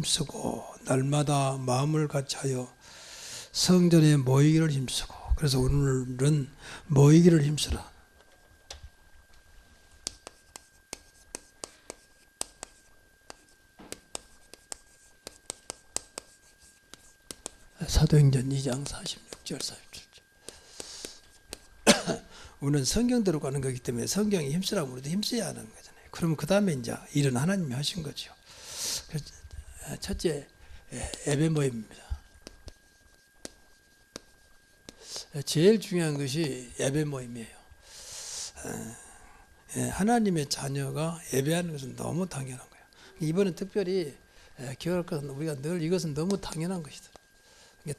힘쓰고 날마다 마음을 같이하여 성전에 모이기를 힘쓰고, 그래서 오늘은 모이기를 힘쓰라. 사도행전 2장 46절 47절. 우리는 성경대로 가는 거기 때문에 성경이 힘쓰라고 우리도 힘써야 하는 거잖아요. 그러면 그 다음에 이제 일은 하나님이 하신 거죠. 첫째, 예배 모임입니다. 제일 중요한 것이 예배 모임이에요. 하나님의 자녀가 예배하는 것은 너무 당연한 거예요. 이번에 특별히 기억할 것은 우리가 늘 이것은 너무 당연한 것이다.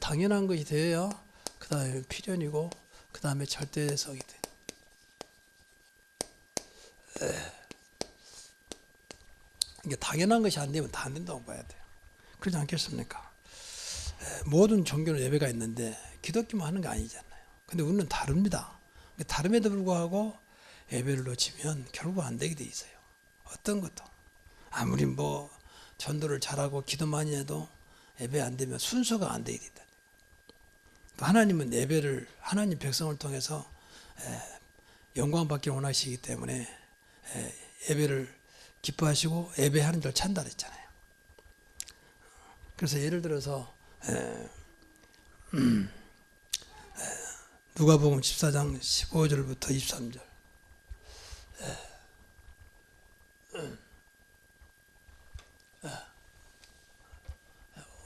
당연한 것이 되어야 그 다음에 필연이고 그 다음에 절대성이 돼. 이게 당연한 것이 안 되면 다 안 된다고 봐야 돼요. 그렇지 않겠습니까? 모든 종교는 예배가 있는데 기독교만 하는 게 아니잖아요. 근데 우리는 다릅니다. 다름에도 불구하고 예배를 놓치면 결국 안 되게 돼 있어요. 어떤 것도. 아무리 뭐 전도를 잘하고 기도 많이 해도 예배 안 되면 순서가 안 되게 된다. 하나님은 예배를 하나님 백성을 통해서 영광 받기를 원하시기 때문에 예배를 기뻐하시고 예배하는 줄 찬다 그랬잖아요. 그래서 예를 들어서 누가복음 14장 15절부터 23절.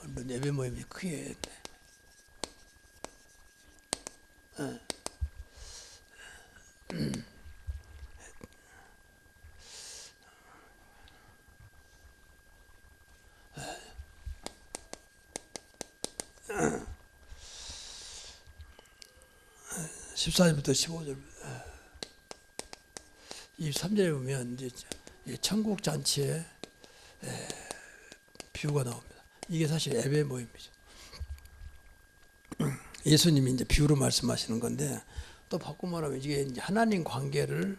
오늘 예배 모임이 크게 했네. 14절부터 15절, 23절에 보면 이제 천국 잔치의 비유가 나옵니다. 이게 사실 예배 모임이죠. 예수님이 이제 비유로 말씀하시는 건데, 또 바꿔 말하면 이게 이제 하나님 관계를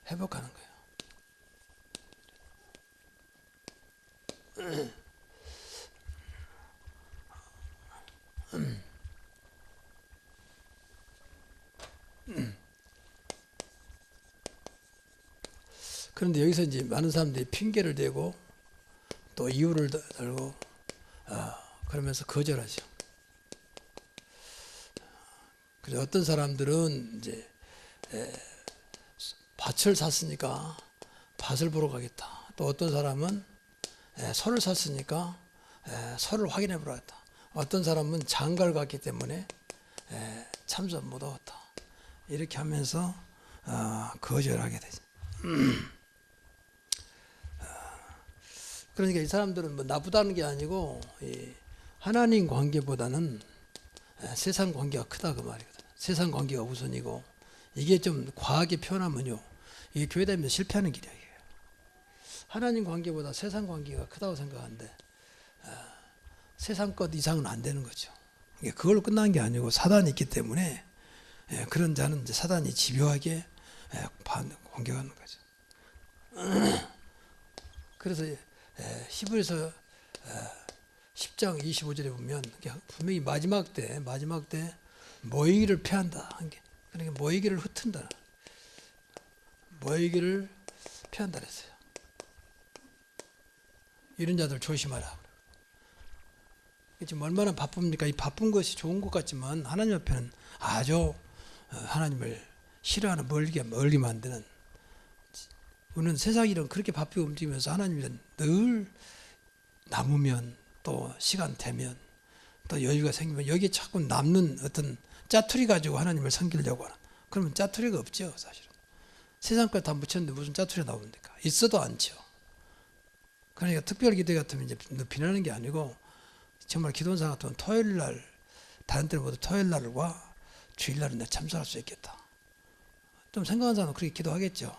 회복하는 거예요. 그런데 여기서 이제 많은 사람들이 핑계를 대고 또 이유를 달고 그러면서 거절하죠. 그래서 어떤 사람들은 이제 밭을 샀으니까 밭을 보러 가겠다. 또 어떤 사람은 소를 샀으니까 소를 확인해 보러 갔다. 어떤 사람은 장가를 갔기 때문에 참석 못 왔다. 이렇게 하면서 거절하게 되죠. 그러니까 이 사람들은 뭐 나쁘다는 게 아니고 하나님 관계보다는 세상 관계가 크다 그 말이거든요. 세상 관계가 우선이고, 이게 좀 과하게 표현하면요, 이게 교회 다니면서 실패하는 길이에요. 하나님 관계보다 세상 관계가 크다고 생각하는데 세상 것 이상은 안 되는 거죠. 그걸로 끝난 게 아니고 사단이 있기 때문에 그런 자는 이제 사단이 집요하게 공격하는 거죠. 그래서 히브리서 10장 25절에 보면 분명히 마지막 때 모이기를 피한다. 그러니까 모이기를 흩은다. 모이기를 피한다 그랬어요. 이런 자들 조심하라. 지금 얼마나 바쁩니까? 이 바쁜 것이 좋은 것 같지만 하나님 앞에는 아주 하나님을 싫어하는 멀게 만드는, 우리는 세상 일은 그렇게 바쁘게 움직이면서 하나님은 늘 남으면 또 시간 되면 또 여유가 생기면 여기에 자꾸 남는 어떤 짜투리 가지고 하나님을 섬기려고 하는, 그러면 짜투리가 없죠. 사실은 세상 것 다 묻혔는데 무슨 짜투리가 나옵니까? 있어도 않죠. 그러니까 특별 기도 같으면 이제 비난하는 게 아니고, 정말 기도원 상 같으면 토요일 날, 다른 때보다 토요일 날과 주일 날은 내가 참석할 수 있겠다. 좀 생각하는 사람은 그렇게 기도하겠죠.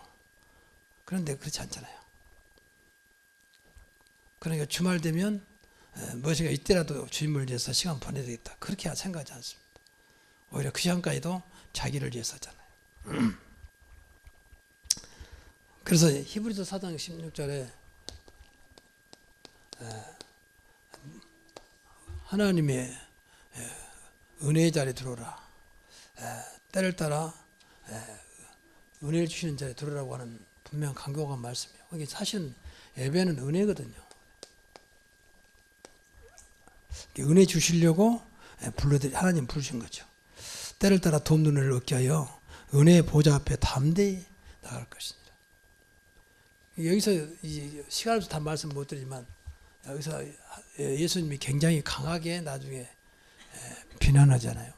그런데 그렇지 않잖아요. 그러니까 주말 되면 무엇인가 이때라도 주님을 위해서 시간 보내야 되겠다, 그렇게 생각하지 않습니다. 오히려 그 시간까지도 자기를 위해서 하잖아요. 그래서 히브리서 4장 16절에 하나님의 은혜의 자리에 들어오라. 때를 따라 은혜를 주시는 자리에 들어오라고 하는 분명 강력한 말씀이에요. 이게 사실은 예배는 은혜거든요. 은혜 주시려고 하나님 부르신 거죠. 때를 따라 돕는 은혜를 얻게 하여 은혜의 보좌 앞에 담대히 나갈 것이니라. 여기서 시간 없어서 다 말씀 못 드리지만 여기서 예수님이 굉장히 강하게 나중에 비난하잖아요.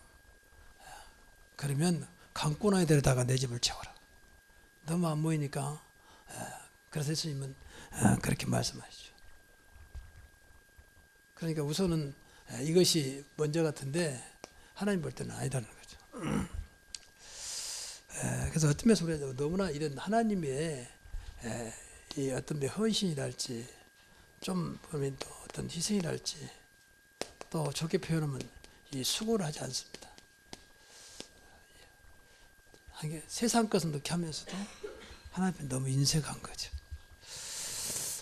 그러면 강꾼아이 데려다가 내 집을 채워라. 너무 안 모이니까. 그래서 예수님은 그렇게 말씀하시죠. 그러니까 우선은 이것이 먼저 같은데 하나님 볼 때는 아니다는 거죠. 그래서 어떤 면에서 우리가 너무나 이런 하나님의 이 어떤 헌신이랄지 좀 보면 또 어떤 희생이랄지 또 좋게 표현하면 이 수고를 하지 않습니다. 세상 것은 그렇게 하면서도 하나님 앞에 너무 인색한 거죠.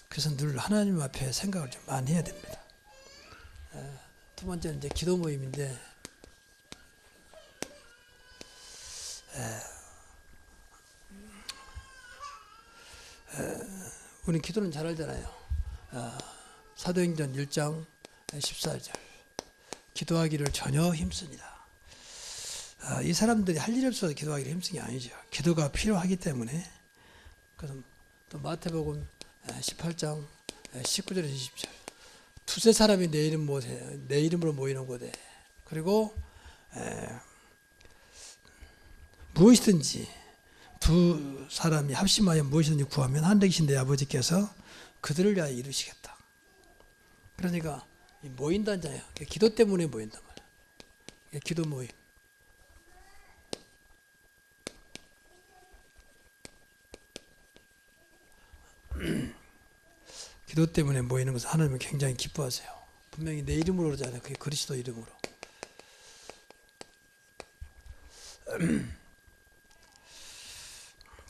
그래서 늘 하나님 앞에 생각을 좀 많이 해야 됩니다. 두 번째는 이제 기도 모임인데 우리 기도는 잘 알잖아요. 사도행전 1장 14절 기도하기를 전혀 힘씁니다. 이 사람들이 할 일이 없어서 기도하기를 힘쓴 게 아니죠. 기도가 필요하기 때문에. 그래서 또 마태복음 18장 19절에서 20절 두세 사람이 내 이름으로 모이는 곳에 그리고 무엇이든지 두 사람이 합심하여 무엇이든지 구하면 하늘에 계신 내 아버지께서 그들을 위하여 이루시겠다. 그러니까 모인다잖아요. 기도 때문에 모인단 말이에요. 기도 모임. 기도 때문에 모이는 것을 하나님은 굉장히 기뻐하세요. 분명히 내 이름으로 그러잖아요. 그게 그리스도 이름으로.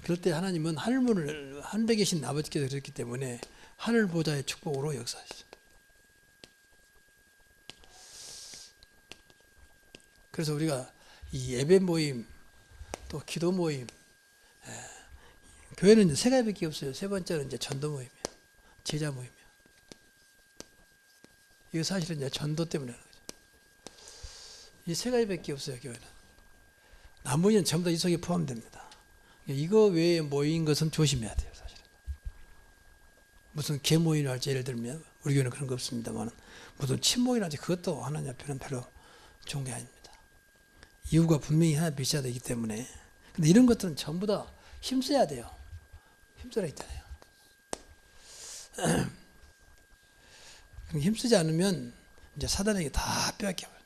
그럴 때 하나님은 하늘에 계신 아버지께서 그랬기 때문에 하늘 보좌의 축복으로 역사하시죠. 그래서 우리가 이 예배 모임 또 기도 모임 교회는 이제 세 가지밖에 없어요. 세 번째는 이제 전도 모임이에요. 제자 모임이에요. 이거 사실은 이제 전도 때문에 하는 거죠. 이 세 가지밖에 없어요. 교회는. 나머지는 전부 다 이 속에 포함됩니다. 이거 외에 모인 것은 조심해야 돼요. 사실은. 무슨 계모임이라 할지 예를 들면 우리 교회는 그런 거 없습니다만 무슨 친모임이라 할지 그것도 하나님 앞에는 별로 좋은 게 아닙니다. 이유가 분명히 하나 비춰야 되기 때문에. 근데 이런 것들은 전부 다 힘써야 돼요. 힘써야 있잖아요. 힘쓰지 않으면 이제 사단에게 다 빼앗겨버려요.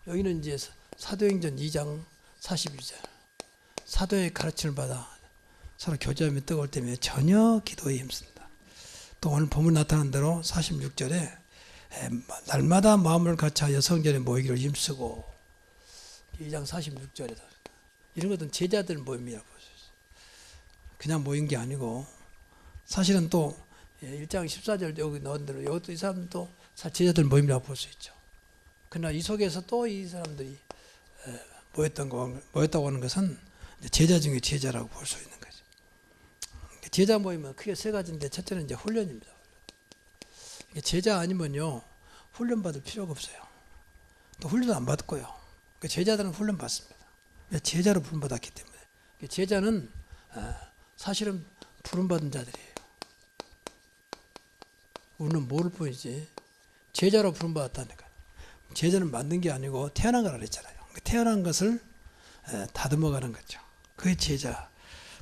여기는 이제 사도행전 2장 41절 사도의 가르침을 받아 서로 교제하며 뜨거울 때면 전혀 기도에 힘씁니다. 또 오늘 본문 나타난 대로 46절에 날마다 마음을 같이하여 성전에 모이기를 힘쓰고 2장 46절에도 이런 것은 제자들 모임이라고 볼 수 있어요. 그냥 모인 게 아니고 사실은 또 1장 14절 여기 나온 대로 이것도 이 사람도 제자들 모임이라고 볼 수 있죠. 그러나 이 속에서 또 이 사람들이 모였다고 하는 것은 제자 중에 제자라고 볼 수 있는 거죠. 제자 모임은 크게 세 가지인데 첫째는 이제 훈련입니다. 제자 아니면요 훈련 받을 필요가 없어요. 또 훈련 안 받고요. 제자들은 훈련 받습니다. 제자로 부름 받았기 때문에. 제자는 사실은 부름 받은 자들이에요. 우리는 모를 뿐이지 제자로 부름 받았다니까. 제자는 만든 게 아니고 태어난 거라 그랬잖아요. 태어난 것을 다듬어가는 거죠. 그게 제자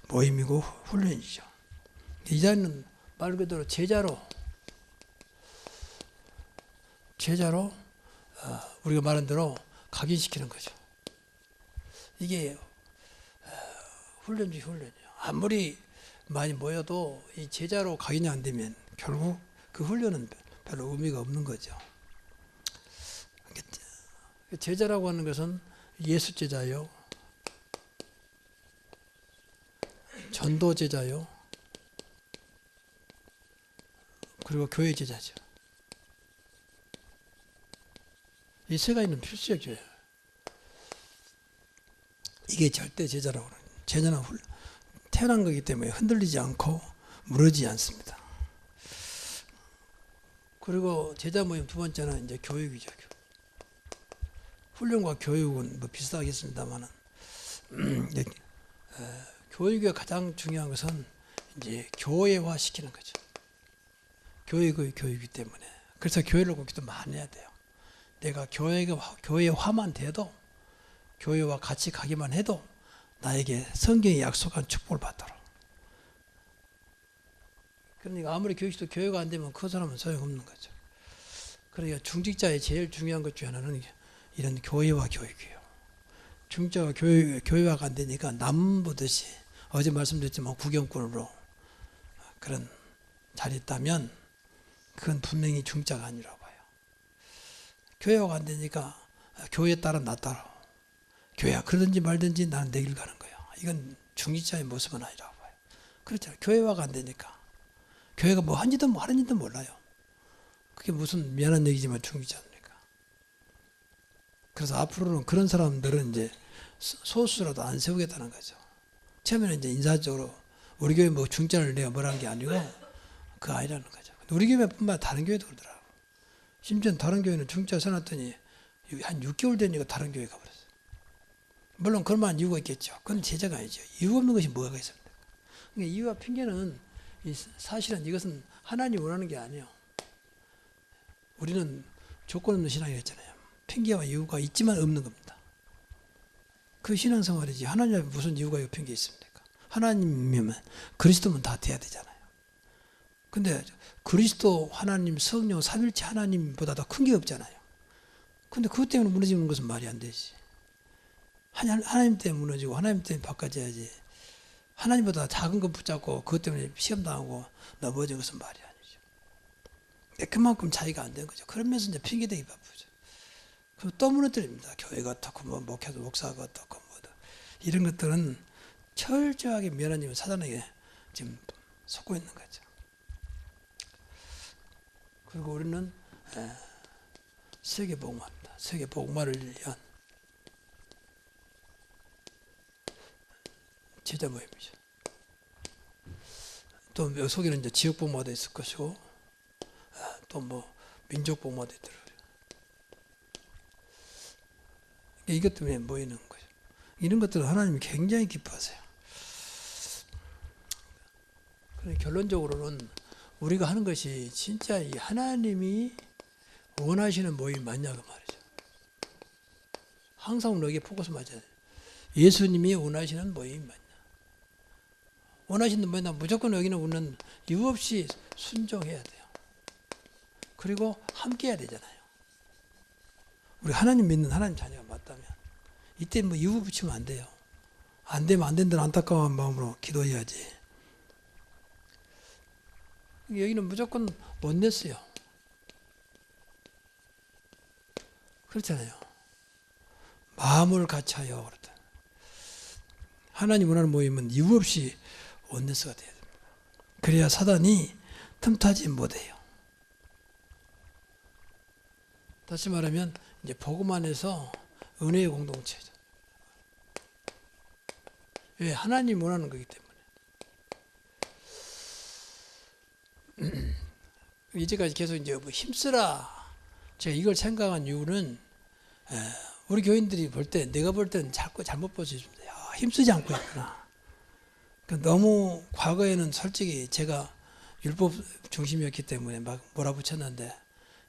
모임이고 훈련이죠. 이 자리는 말 그대로 제자로 우리가 말한 대로 각인시키는 거죠. 이게 훈련 중 훈련이에요. 아무리 많이 모여도 이 제자로 각인이 안 되면 결국 그 훈련은 별로 의미가 없는 거죠. 제자라고 하는 것은 예수 제자요, 전도 제자요, 그리고 교회 제자죠. 이 세 가지는 필수적이에요. 이게 절대 제자라고 그래요. 제자는 태어난 거기 때문에 흔들리지 않고 무너지지 않습니다. 그리고 제자 모임 두 번째는 이제 교육이죠. 훈련과 교육은 뭐 비슷하겠습니다만은 교육의 가장 중요한 것은 이제 교회화 시키는 거죠. 교육의 교육이기 때문에. 그래서 교회를 꼭 기도 많이 해야 돼요. 내가 교회화만 돼도, 교회와 같이 가기만 해도 나에게 성경이 약속한 축복을 받도록. 그러니까 아무리 교육시도 교회가 안 되면 그 사람은 소용없는 거죠. 그러니까 중직자의 제일 중요한 것 중에 하나는 이런 교회화 교육이에요. 중직자가 교회화가 안 되니까 남 보듯이, 어제 말씀드렸지만 구경꾼으로 그런 자리 있다면 그건 분명히 중직자가 아니라고 봐요. 교회화가 안 되니까 교회에 따라 나 따라, 교회가 그러든지 말든지 나는 내 길 가는 거야. 이건 중직자의 모습은 아니라고 봐요. 그렇잖아요. 교회화가 안 되니까. 교회가 뭐 한지도 뭐 하는지도 몰라요. 그게 무슨 미안한 얘기지만 중직자입니까? 그래서 앞으로는 그런 사람들은 이제 소수라도 안 세우겠다는 거죠. 처음에는 이제 인사적으로 우리 교회 뭐 중직자를 내가 뭐라는 게 아니고 그거 아니라는 거죠. 우리 교회뿐만 아니라 다른 교회도 그러더라고. 심지어 다른 교회는 중직자 써놨더니 한 6개월 되니까 다른 교회 가버렸어요. 물론 그럴 만한 이유가 있겠죠. 그건 제자가 아니죠. 이유 없는 것이 뭐가 있습니까? 그러니까 이유와 핑계는 사실은 이것은 하나님이 원하는 게 아니에요. 우리는 조건 없는 신앙이었잖아요. 핑계와 이유가 있지만 없는 겁니다. 그 신앙생활이지 하나님 앞에 무슨 이유가 있고 핑계 있습니까? 하나님이면 그리스도면 다 돼야 되잖아요. 근데 그리스도, 하나님, 성령, 삼일체 하나님보다 더 큰 게 없잖아요. 근데 그것 때문에 무너지는 것은 말이 안 되지. 하나님 때문에 무너지고 하나님 때문에 바꿔져야지. 하나님보다 작은 것 붙잡고 그것 때문에 시험당하고 넘어진 것은 말이 아니죠. 그만큼 차이가 안 되는 거죠. 그러면서 이제 핑계대기 바쁘죠. 그럼 또 무너뜨립니다. 교회가 어떻고 뭐 목사가 어떻고 뭐 이런 것들은 철저하게 미안하면 사단에게 지금 속고 있는 거죠. 그리고 우리는 세계 복음화입니다. 세계 복음화를 위한 제자 모임이죠. 또 속에는 이제 지역 복음화도 있을 것이고 또 뭐 민족 복음화도 있더라고요. 이것 때문에 모이는 거죠. 이런 것들은 하나님이 굉장히 기뻐하세요. 결론적으로는 우리가 하는 것이 진짜 이 하나님이 원하시는 모임 맞냐 그 말이죠. 항상 우리에게 포커스 맞아야 돼요. 예수님이 원하시는 모임 맞냐. 원하시는 모임 무조건 여기는 우리는 이유 없이 순종해야 돼요. 그리고 함께 해야 되잖아요. 우리 하나님 믿는 하나님 자녀가 맞다면 이때 뭐 이유 붙이면 안 돼요. 안 되면 안 된다는 안타까운 마음으로 기도해야지. 여기는 무조건 원냈어요. 그렇잖아요. 마음을 같이하여 그렇다. 하나님 원하는 모임은 이유 없이 원네스가 돼야 됩니다. 그래야 사단이 틈타지 못해요. 다시 말하면 이제 복음 안에서 은혜의 공동체죠. 왜? 하나님 원하는 거기 때문에. 이제까지 계속 이제 뭐 힘쓰라. 제가 이걸 생각한 이유는 우리 교인들이 볼 때, 내가 볼 때는 자꾸 잘못 볼 수 있습니다. 힘쓰지 않고 있구나. 너무 과거에는 솔직히 제가 율법 중심이었기 때문에 막 몰아붙였는데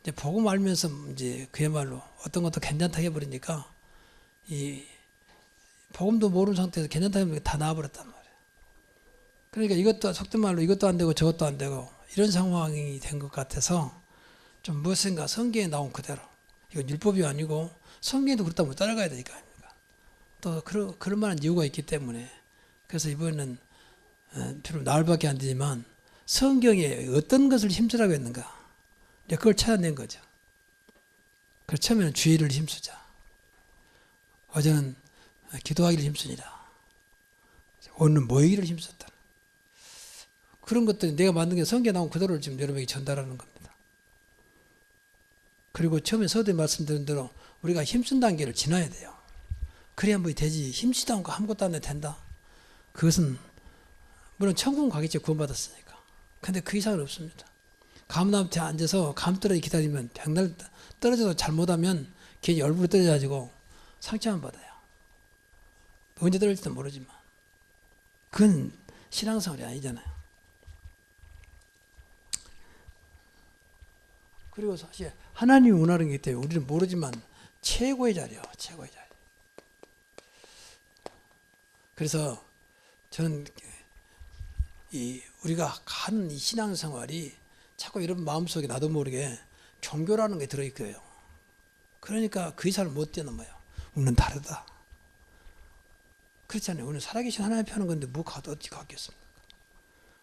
이제 복음 알면서 이제 그야말로 어떤 것도 괜찮다 해버리니까 이 복음도 모르는 상태에서 괜찮다 해버리니까 다 나와버렸단 말이에요. 그러니까 이것도 속된 말로 이것도 안 되고 저것도 안 되고 이런 상황이 된 것 같아서 좀 무엇인가 성경에 나온 그대로 이건 율법이 아니고 성경에도 그렇다면 따라가야 되니까 아닙니까? 또 그럴 만한 이유가 있기 때문에 그래서 이번에는 비록 나흘밖에 안 되지만 성경에 어떤 것을 힘쓰라고 했는가 그걸 찾아낸 거죠. 그래서 처음에는 주의를 힘쓰자. 어제는 기도하기를 힘쓰니라. 오늘은 모이기를 힘썼다. 그런 것들이 내가 만든 게 성경에 나온 그대로를 지금 여러분에게 전달하는 겁니다. 그리고 처음에 서두에 말씀드린 대로 우리가 힘쓴 단계를 지나야 돼요. 그래야 뭐 되지. 힘쓰다 않고 아무것도 안 해도 된다. 그것은 물론 천국은 가겠죠. 구원받았으니까. 근데 그 이상은 없습니다. 감나무에 앉아서 감떨어지 기다리면 백날 떨어져도 잘못하면 괜히 얼굴이 떨어져가지고 상처만 받아요. 언제 떨어질지도 모르지만 그건 신앙생활이 아니잖아요. 그리고 사실 하나님이 원하는 게 때문에 우리는 모르지만 최고의 자리요. 최고의 자리. 그래서 저는 우리가 하는 이 신앙생활이 자꾸 이런 마음속에 나도 모르게 종교라는 게 들어있고요. 그러니까 그 이상을 못 뛰어넘어요. 우리는 다르다. 그렇잖아요. 우리는 살아계신 하나님 앞에 하는 건데 뭐가 어찌 같겠습니까?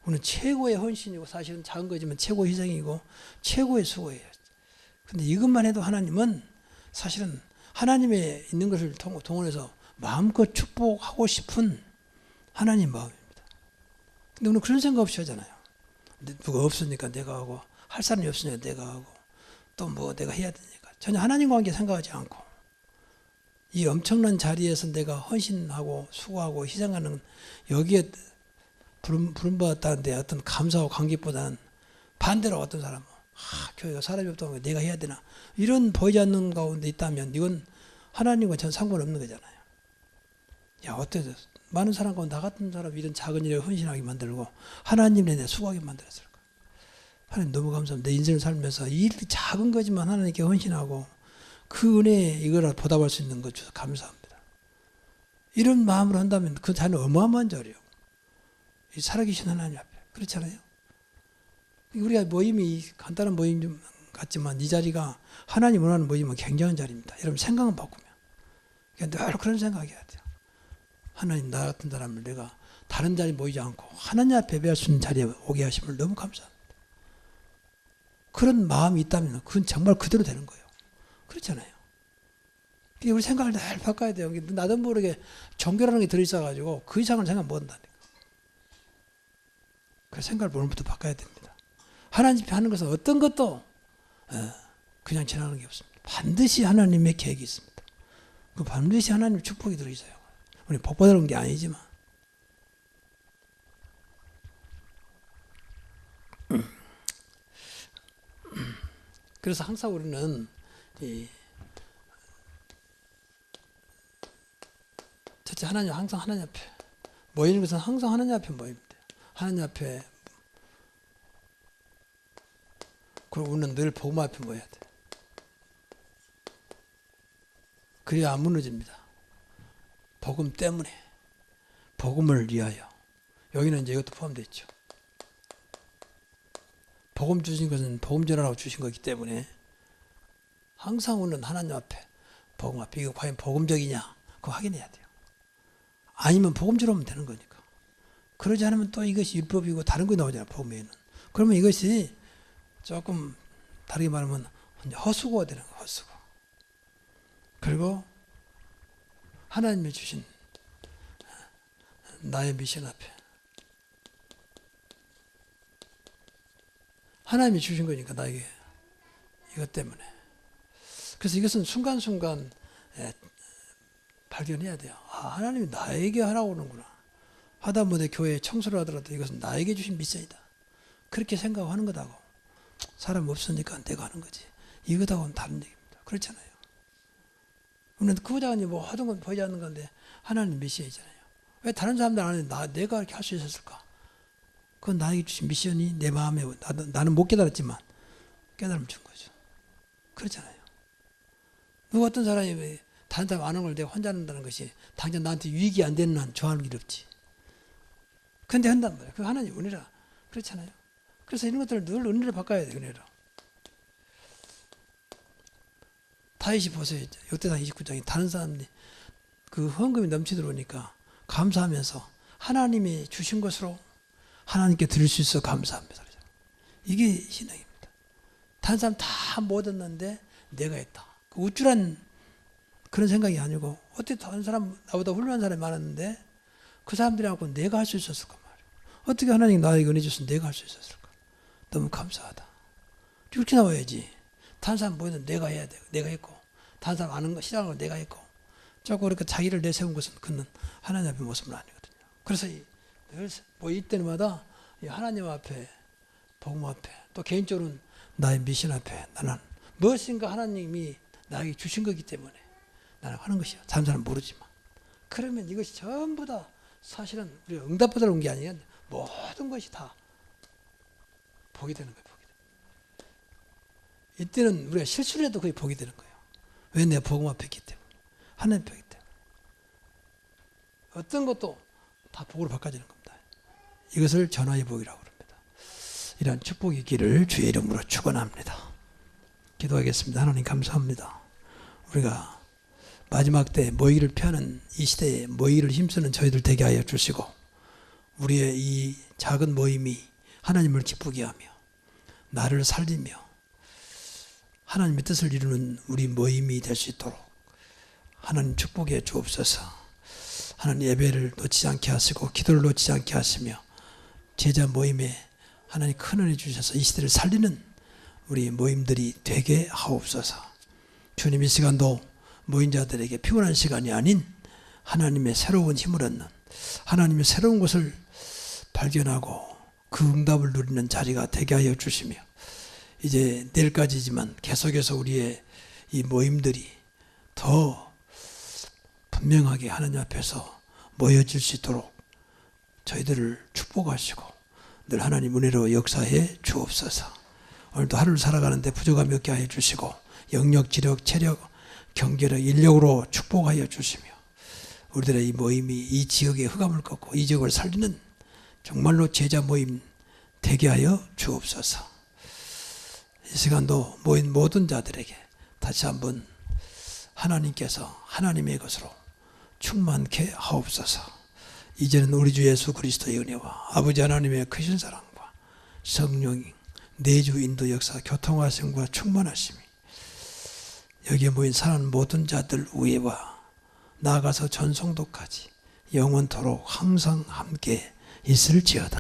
우리는 최고의 헌신이고 사실은 작은 거지만 최고의 희생이고 최고의 수고예요. 근데 이것만 해도 하나님은 사실은 하나님의 있는 것을 동원해서 마음껏 축복하고 싶은 하나님 마음입니다. 근데 우리는 그런 생각 없이 하잖아요. 누가 없으니까 내가 하고 할 사람이 없으니까 내가 하고 또 뭐 내가 해야 되니까 전혀 하나님 관계 생각하지 않고 이 엄청난 자리에서 내가 헌신하고 수고하고 희생하는 여기에 부름받았다는데 어떤 감사와 감격보다는 반대로 어떤 사람은 교회가 사람이 없다고 하면 내가 해야 되나 이런 보이지 않는 가운데 있다면 이건 하나님과 전 상관없는 거잖아요. 야 어때서 많은 사람과 나 같은 사람 이런 작은 일에 헌신하게 만들고 하나님에 대해 수고하게 만들었을까. 하나님 너무 감사합니다. 내 인생을 살면서 이 작은 거지만 하나님께 헌신하고 그 은혜에 이거를 보답할 수 있는 것 주셔서 감사합니다. 이런 마음으로 한다면 그 자는 어마어마한 자리요. 이 살아계신 하나님 앞에. 그렇잖아요. 우리가 모임이 간단한 모임 좀 같지만 이 자리가 하나님 원하는 모임은 굉장한 자리입니다. 여러분 생각은 바꾸면. 그러니까 늘 그런 생각해야 돼요. 하나님 나 같은 사람을 내가 다른 자리에 모이지 않고 하나님 앞에 예배할 수 있는 자리에 오게 하심을 너무 감사합니다. 그런 마음이 있다면 그건 정말 그대로 되는 거예요. 그렇잖아요. 우리 생각을 늘 바꿔야 돼요. 나도 모르게 종교라는 게 들어있어가지고 그 이상을 생각 못한다니까. 그 생각을 오늘부터 바꿔야 됩니다. 하나님 앞에 하는 것은 어떤 것도 그냥 지나가는 게 없습니다. 반드시 하나님의 계획이 있습니다. 그 반드시 하나님의 축복이 들어있어요. 우리 복 받으러 온 게 아니지만. 그래서 항상 우리는 첫째 하나님 항상 하나님 앞에 모이는 것은 항상 하나님 앞에 모입니다. 하나님 앞에 그리고 우리는 늘 복음 앞에 모여야 돼. 그래야 안 무너집니다. 복음 때문에 복음을 위하여 여기는 이제 이것도 포함되어 있죠. 복음 주신 것은 복음 전하라고 주신 거기 때문에 항상 우리는 하나님 앞에 복음 앞에 이거 과연 복음적이냐 그거 확인해야 돼요. 아니면 복음대로 하면 되는 거니까. 그러지 않으면 또 이것이 율법이고 다른 거 나오잖아요. 복음에는. 그러면 이것이 조금 다르게 말하면 허수고가 되는 거예요. 허수고. 그리고 하나님이 주신 나의 미션 앞에 하나님이 주신 거니까 나에게 이것 때문에. 그래서 이것은 순간순간 발견해야 돼요. 아, 하나님이 나에게 하라고 하는구나. 하다못해 교회에 청소를 하더라도 이것은 나에게 주신 미션이다. 그렇게 생각하는 것하고 사람 없으니까 내가 하는 거지. 이것하고는 다른 얘기입니다. 그렇잖아요. 우리는 그보다 뭐 하던 건 보이지 않는 건데 하나님 미션이잖아요. 왜 다른 사람들 안 하는데 내가 이렇게 할 수 있었을까? 그건 나에게 주신 미션이 내 마음에 나는 못 깨달았지만 깨달음 준 거죠. 그렇잖아요. 누가 어떤 사람이 왜 다른 사람 아는 걸 내가 혼자 한다는 것이 당장 나한테 유익이 안 되는 한 좋아하는 일 없지. 근데 한단 말이야. 그 하나님 은혜라. 그렇잖아요. 그래서 이런 것들을 늘 은혜를 바꿔야 돼. 은혜로. 다윗이 보세요. 역대상 29장에 다른 사람들이 그 헌금이 넘치 들어오니까 감사하면서 하나님이 주신 것으로 하나님께 드릴 수 있어 감사합니다. 이게 신앙입니다. 다른 사람 다 못 얻는데 내가 했다. 그 우쭐한 그런 생각이 아니고 어떻게 다른 사람 나보다 훌륭한 사람이 많았는데 그 사람들하고 내가 할 수 있었을까 말이에요. 어떻게 하나님 나에게 은혜 줬으면 내가 할 수 있었을까? 너무 감사하다. 이렇게 나와야지. 다른 사람 보이는 내가 해야 돼. 내가 했고, 다른 사람 아는 거 싫어하는 거 내가 했고, 자꾸 그렇게 자기를 내세운 것은 그는 하나님 앞의 모습은 아니거든요. 그래서 늘 모일 때마다 하나님 앞에, 복음 앞에, 또 개인적으로는 나의 미션 앞에 나는 무엇인가 하나님이 나에게 주신 거기 때문에 나는 하는 것이야. 다른 사람은 모르지만. 그러면 이것이 전부 다 사실은 우리가 응답받으러 온 게 아니라 모든 것이 다 복이 되는 거예요. 이때는 우리가 실수를 해도 거의 복이 되는 거예요. 왜? 내가 복음 앞에 있기 때문에. 하나님 앞에 있기 때문에. 어떤 것도 다 복으로 바꿔지는 겁니다. 이것을 전화의 복이라고 합니다. 이러한 축복의 길을 주의 이름으로 축원합니다. 기도하겠습니다. 하나님 감사합니다. 우리가 마지막 때 모이기를 피하는 이 시대에 모이기를 힘쓰는 저희들 되게 하여 주시고, 우리의 이 작은 모임이 하나님을 기쁘게 하며 나를 살리며 하나님의 뜻을 이루는 우리 모임이 될 수 있도록 하나님 축복해 주옵소서. 하나님 예배를 놓치지 않게 하시고 기도를 놓치지 않게 하시며 제자 모임에 하나님 큰 은혜 주셔서 이 시대를 살리는 우리 모임들이 되게 하옵소서. 주님, 이 시간도 모인 자들에게 피곤한 시간이 아닌 하나님의 새로운 힘을 얻는, 하나님의 새로운 것을 발견하고 그 응답을 누리는 자리가 되게 하여 주시며, 이제 내일까지지만 계속해서 우리의 이 모임들이 더 분명하게 하나님 앞에서 모여질 수 있도록 저희들을 축복하시고 늘 하나님 은혜로 역사해 주옵소서. 오늘도 하루를 살아가는데 부족함이 없게 하여 주시고 영력, 지력, 체력, 경제력, 인력으로 축복하여 주시며 우리들의 이 모임이 이 지역의 흑암을 꺾고 이 지역을 살리는 정말로 제자 모임 되게 하여 주옵소서. 이 시간도 모인 모든 자들에게 다시 한번 하나님께서 하나님의 것으로 충만케 하옵소서. 이제는 우리 주 예수 그리스도의 은혜와 아버지 하나님의 크신 사랑과 성령이 내주 인도 역사 교통하심과 충만하심이 여기에 모인 사는 모든 자들 위에와 나아가서 전성도까지 영원토록 항상 함께 있을지어다.